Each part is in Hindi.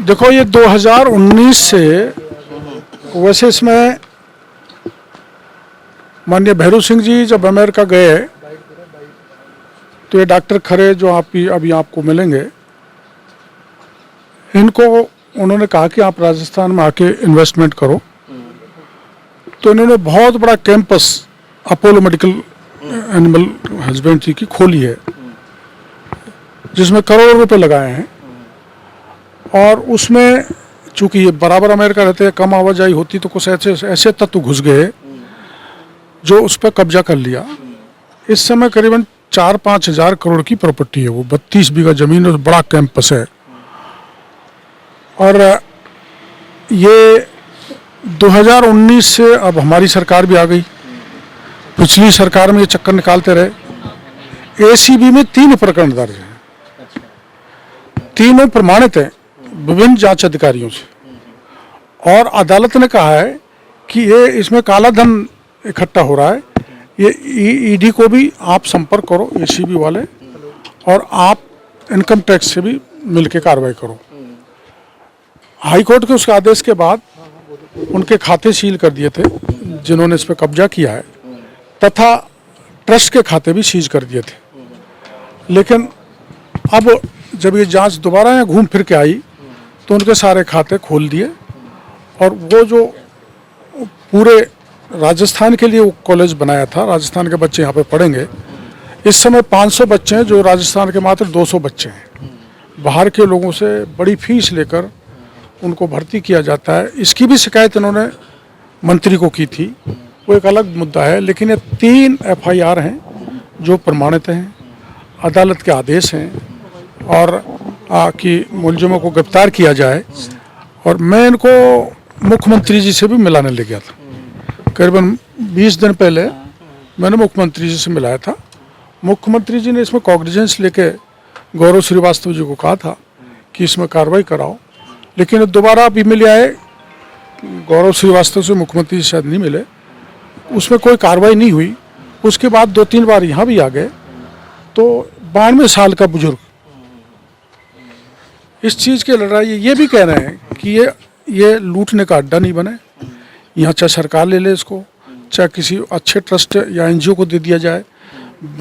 देखो ये 2019 से वैसे इसमें माननीय भैरू सिंह जी जब अमेरिका गए तो ये डॉक्टर खरे जो आप अभी आपको मिलेंगे, इनको उन्होंने कहा कि आप राजस्थान में आके इन्वेस्टमेंट करो। तो इन्होंने बहुत बड़ा campus Apollo medical animal husbandry की खोली है, जिसमें करोड़ों रुपए लगाए हैं। और उसमें चूंकि ये बराबर अमेरिका रहते हैं, कम आवाजाही होती, तो कुछ ऐसे तत्व घुस गए जो उस पर कब्जा कर लिया। इस समय करीबन 4-5 हजार करोड़ की प्रॉपर्टी है, वो 32 बीघा जमीन और बड़ा कैंपस है। और ये 2019 से अब हमारी सरकार भी आ गई। पिछली सरकार में ये चक्कर निकालते रहे। एसीबी में 3 प्रकरण दर्ज हैं, तीनों प्रमाणित हैं विभिन्न जांच अधिकारियों से। और अदालत ने कहा है कि ये इसमें काला धन इकट्ठा हो रहा है, ये ईडी को भी आप संपर्क करो, एसीबी वाले, और आप इनकम टैक्स से भी मिलकर कार्रवाई करो। हाई कोर्ट के उसके आदेश के बाद उनके खाते सील कर दिए थे जिन्होंने इस पर कब्जा किया है, तथा ट्रस्ट के खाते भी सीज कर दिए थे। लेकिन अब जब ये जांच दोबारा यहाँ घूम फिर के आई तो उनके सारे खाते खोल दिए। और वो जो पूरे राजस्थान के लिए वो कॉलेज बनाया था, राजस्थान के बच्चे यहाँ पे पढ़ेंगे। इस समय 500 बच्चे हैं, जो राजस्थान के मात्र 200 बच्चे हैं। बाहर के लोगों से बड़ी फीस लेकर उनको भर्ती किया जाता है। इसकी भी शिकायत इन्होंने मंत्री को की थी, वो एक अलग मुद्दा है। लेकिन ये 3 FIR हैं जो प्रमाणित हैं, अदालत के आदेश हैं, और कि मुलजिमों को गिरफ्तार किया जाए। और मैं इनको मुख्यमंत्री जी से भी मिलाने ले गया था। करीबन 20 दिन पहले मैंने मुख्यमंत्री जी से मिलाया था। मुख्यमंत्री जी ने इसमें कॉग्निजेंस लेके गौरव श्रीवास्तव जी को कहा था कि इसमें कार्रवाई कराओ। लेकिन दोबारा अभी मिले आए, गौरव श्रीवास्तव से मुख्यमंत्री जी शायद नहीं मिले, उसमें कोई कार्रवाई नहीं हुई। उसके बाद 2-3 बार यहाँ भी आ गए। तो 92 साल का बुजुर्ग इस चीज़ के लड़ रहा है। ये भी कह रहे हैं कि ये लूटने का अड्डा नहीं बने, यहाँ चाहे सरकार ले ले इसको, चाहे किसी अच्छे ट्रस्ट या NGO को दे दिया जाए।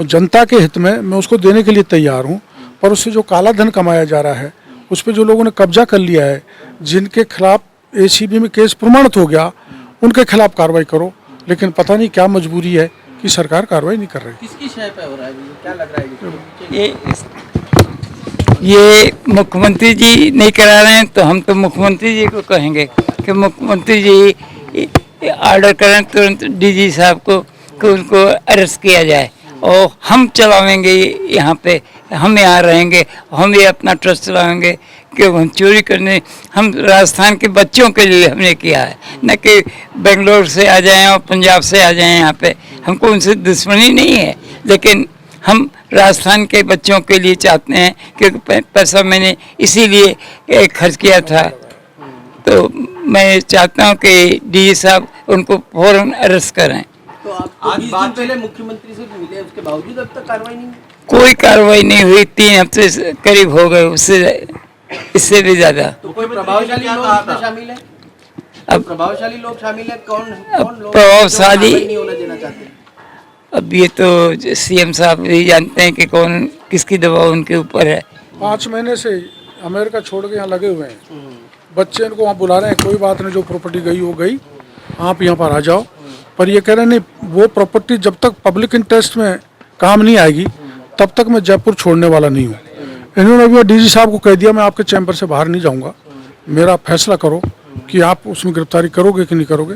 जनता के हित में मैं उसको देने के लिए तैयार हूँ, पर उससे जो काला धन कमाया जा रहा है, उस पर जो लोगों ने कब्जा कर लिया है, जिनके खिलाफ ACB में केस प्रमाणित हो गया, उनके खिलाफ कार्रवाई करो। लेकिन पता नहीं क्या मजबूरी है कि सरकार कार्रवाई नहीं कर रही। किसकी शय पे हो रहा है, क्या लग रहा है? ये मुख्यमंत्री जी नहीं करा रहे हैं, तो हम तो मुख्यमंत्री जी को कहेंगे कि मुख्यमंत्री जी ऑर्डर करें तुरंत DG साहब को कि उनको अरेस्ट किया जाए। और हम चलावेंगे यहाँ पे, हम यहाँ रहेंगे, हम ये अपना ट्रस्ट चलाएंगे कि हम चोरी करने, हम राजस्थान के बच्चों के लिए हमने किया है, न कि बेंगलोर से आ जाएं और पंजाब से आ जाएं यहाँ पे। हमको उनसे दुश्मनी नहीं है, लेकिन हम राजस्थान के बच्चों के लिए चाहते हैं, क्योंकि पैसा मैंने इसीलिए खर्च किया था। तो मैं चाहता हूँ कि DG साहब उनको फौरन अरेस्ट करें। तो आप आज 20 दिन पहले मुख्यमंत्री से मिले, उसके बावजूद अब तक कार्रवाई नहीं? कोई कार्रवाई नहीं हुई, 3 हफ्ते करीब हो गए, उससे इससे भी ज्यादा। तो कोई प्रभावशाली लोग इसमें शामिल है? अब प्रभावशाली लोग शामिल है? कौन लोग प्रभावशाली नहीं होना देना चाहते? अब ये तो CM साहब भी जानते हैं कि कौन, किसकी दबाव उनके ऊपर है। 5 महीने से अमेरिका छोड़ के यहाँ लगे हुए हैं। बच्चे इनको वहाँ बुला रहे हैं, कोई बात नहीं, जो प्रॉपर्टी गई वो गई, आप यहाँ पर आ जाओ। पर ये कह रहे हैं नहीं, वो प्रॉपर्टी जब तक पब्लिक इंटरेस्ट में काम नहीं आएगी तब तक मैं जयपुर छोड़ने वाला नहीं हूँ। इन्होंने अभी DG साहब को कह दिया मैं आपके चैम्बर से बाहर नहीं जाऊँगा, मेरा फैसला करो कि आप उसमें गिरफ्तारी करोगे कि नहीं करोगे।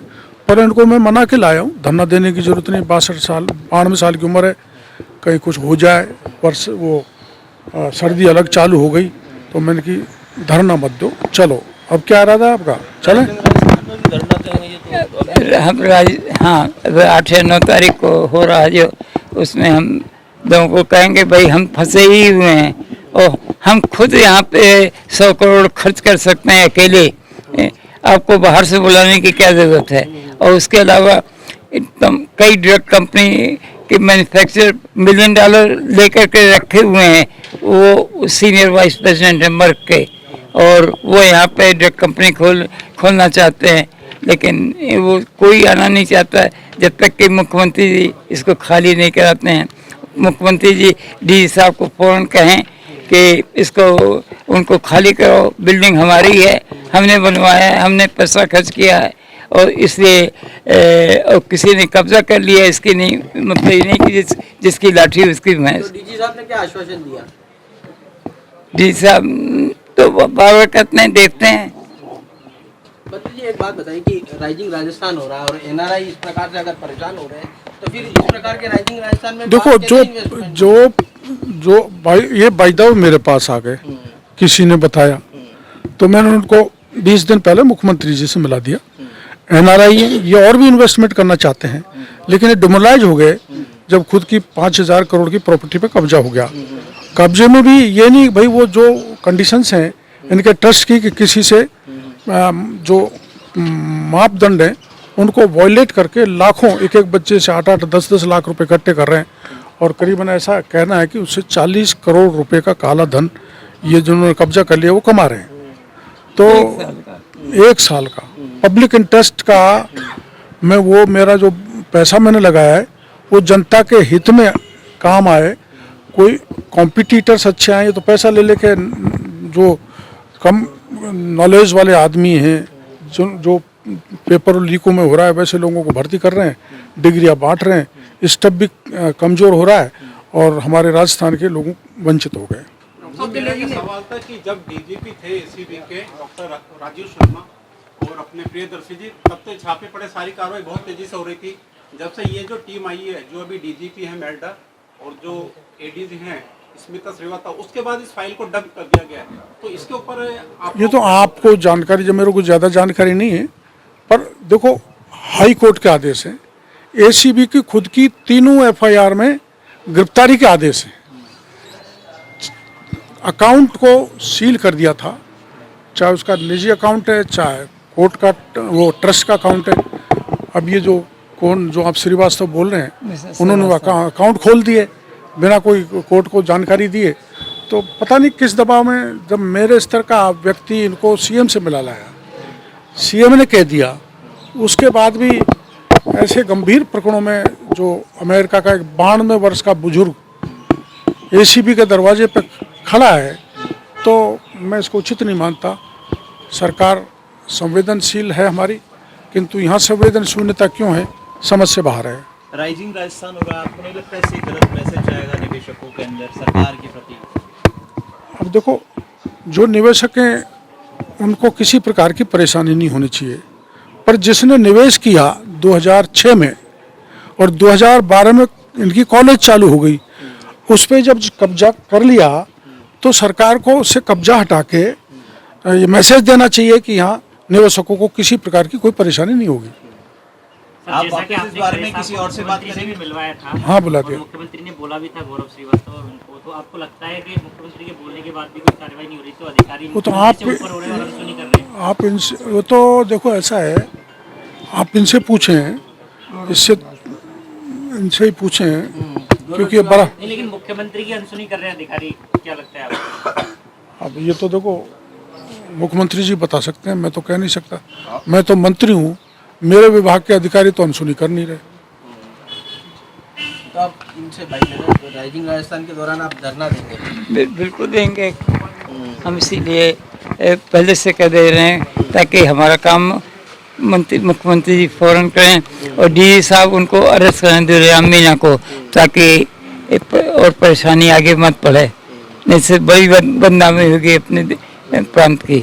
पर इनको मैं मना के लाया हूँ, धरना देने की जरूरत नहीं। 92 साल की उम्र है, कहीं कुछ हो जाए, वर्ष वो सर्दी अलग चालू हो गई, तो मैंने कि धरना मत दो, चलो। अब क्या इरादा है आपका, चलें? हम हाँ 8 या 9 तारीख को हो रहा है जो, उसमें हम लोगों को कहेंगे भाई हम फंसे ही हुए हैं, और हम खुद यहाँ पे 100 करोड़ खर्च कर सकते हैं अकेले, आपको बाहर से बुलाने की क्या ज़रूरत है। और उसके अलावा कई ड्रग कंपनी के मैन्युफैक्चरर $1 मिलियन लेकर के रखे हुए हैं, वो सीनियर वाइस प्रेसिडेंट है मर्क के, और वो यहाँ पे ड्रग कंपनी खोलना चाहते हैं, लेकिन वो कोई आना नहीं चाहता है जब तक कि मुख्यमंत्री जी इसको खाली नहीं कराते हैं। मुख्यमंत्री जी डी साहब को फ़ौरन कहें कि इसको उनको खाली करो, बिल्डिंग हमारी है, हमने बनवाया है, हमने पैसा खर्च किया है, और इसलिए और किसी ने कब्जा कर लिया, इसकी नहीं मतलब ये नहीं कि जिसकी लाठी उसकी भैंस। तो डीजी साहब ने क्या आश्वासन दिया? डी साहब तो बार कहते हैं, देखते हैं। मंत्री जी, एक बात बताइए कि राइजिंग राजस्थान हो रहा है और एनआरआई इस प्रकार से अगर परेशान हो रहे हैं, तो फिर इस प्रकार के राइजिंग राजस्थान में देखो बाहर कैसे investment? जो भाई ये बाइदाव मेरे पास आ गए, किसी ने बताया, तो मैंने उनको 20 दिन पहले मुख्यमंत्री जी से मिला दिया। एनआरआई है, ये और भी इन्वेस्टमेंट करना चाहते हैं, लेकिन ये डिमोलाइज हो गए जब खुद की 5,000 करोड़ की प्रॉपर्टी पे कब्जा हो गया। कब्जे में भी ये नहीं भाई, वो जो कंडीशंस हैं इनके ट्रस्ट की कि किसी से जो मापदंड हैं उनको वॉयलेट करके लाखों, एक एक बच्चे से 8-8, 10-10 लाख रुपए इकट्ठे कर रहे हैं, और करीबन ऐसा कहना है कि उससे 40 करोड़ रुपए का काला धन ये जिन्होंने कब्जा कर लिया वो कमा रहे हैं। तो 1 साल का पब्लिक इंटरेस्ट का मैं वो मेरा जो पैसा मैंने लगाया है वो जनता के हित में काम आए। कोई कॉम्पिटिटर्स अच्छे आए तो पैसा ले लेके जो कम नॉलेज वाले आदमी हैं, जो पेपर लीकों में हो रहा है वैसे लोगों को भर्ती कर रहे हैं, डिग्रियां बांट रहे हैं, स्टफ भी कमज़ोर हो रहा है और हमारे राजस्थान के लोग वंचित हो गए। मेरा ये सवाल था कि जब डीजीपी थे एसीबी के डॉक्टर राजीव शर्मा और अपने प्रियदर्शी जी, तब तो छापे पड़े, सारी कार्रवाई बहुत तेजी से हो रही थी। जब से ये जो टीम आई है, जो अभी डीजीपी है मेल्डा और जो एडीजी हैं स्मिता श्रीवास्तव, उसके बाद इस फाइल को डंप कर दिया गया है, तो इसके ऊपर ये तो आपको जानकारी, जब मेरे को ज़्यादा जानकारी नहीं है, पर देखो हाई कोर्ट के आदेश हैं, एसीबी की खुद की तीनों एफआईआर में गिरफ्तारी के आदेश हैं। अकाउंट को सील कर दिया था, चाहे उसका निजी अकाउंट है, चाहे कोर्ट का वो ट्रस्ट का अकाउंट है। अब ये जो आप श्रीवास्तव बोल रहे हैं, उन्होंने अकाउंट खोल दिए बिना कोई कोर्ट को जानकारी दिए। तो पता नहीं किस दबाव में, जब मेरे स्तर का व्यक्ति इनको सीएम से मिला लाया, सीएम ने कह दिया, उसके बाद भी ऐसे गंभीर प्रकरणों में जो अमेरिका का एक 92 वर्ष का बुजुर्ग एसीबी के दरवाजे पर खड़ा है, तो मैं इसको उचित नहीं मानता। सरकार संवेदनशील है हमारी, किंतु यहाँ संवेदन शून्यता क्यों है, समझ से बाहर है। राइजिंग राजस्थान हो रहा है, आपको नहीं लगता इससे गलत मैसेज जाएगा निवेशकों के अंदर सरकार के प्रति? अब देखो, जो निवेशक हैं उनको किसी प्रकार की परेशानी नहीं होनी चाहिए, पर जिसने निवेश किया 2006 में और 2012 में इनकी कॉलेज चालू हो गई, उस पर जब कब्जा कर लिया तो सरकार को उससे कब्जा हटा के ये मैसेज देना चाहिए कि यहाँ निवेशकों को किसी प्रकार की कोई परेशानी नहीं होगी। आप वापस इस बारे में किसी और से बात करेंगे? मिलवाया था, हाँ बुला दिया। मुख्यमंत्री ने बोला भी था गौरव श्रीवास्तव और उनको, तो आपको लगता है कि मुख्यमंत्री के बोलने के बाद भी कोई कार्रवाई नहीं हो रही, तो अधिकारी वो तो मुख्यमंत्री से ऊपर हो रहे हैं और अनसुनी कर रहे हैं? आप इनसे, वो तो देखो ऐसा है, आप इनसे पूछें, इससे इनसे ही पूछें, क्योंकि ये बड़ा नहीं, लेकिन मुख्यमंत्री की अनसुनी कर रहे हैं अधिकारी, क्या लगता है आपको? अब ये तो देखो मुख्यमंत्री जी बता सकते हैं, मैं तो कह नहीं सकता। मैं तो मंत्री हूँ, मेरे विभाग के अधिकारी तो अनसुनी कर नहीं रहे। तो आप इनसे भाई राइजिंग राजस्थान के दौरान आप धरना देंगे? बिल्कुल देंगे, हम इसीलिए पहले से कह दे रहे हैं ताकि हमारा काम मुख्यमंत्री जी फौरन करें और डीजी साहब उनको अरेस्ट करें, दुर्याम मीना को, ताकि और परेशानी आगे मत बढ़े, नहीं से बड़ी बदनामी होगी अपने प्रांत की।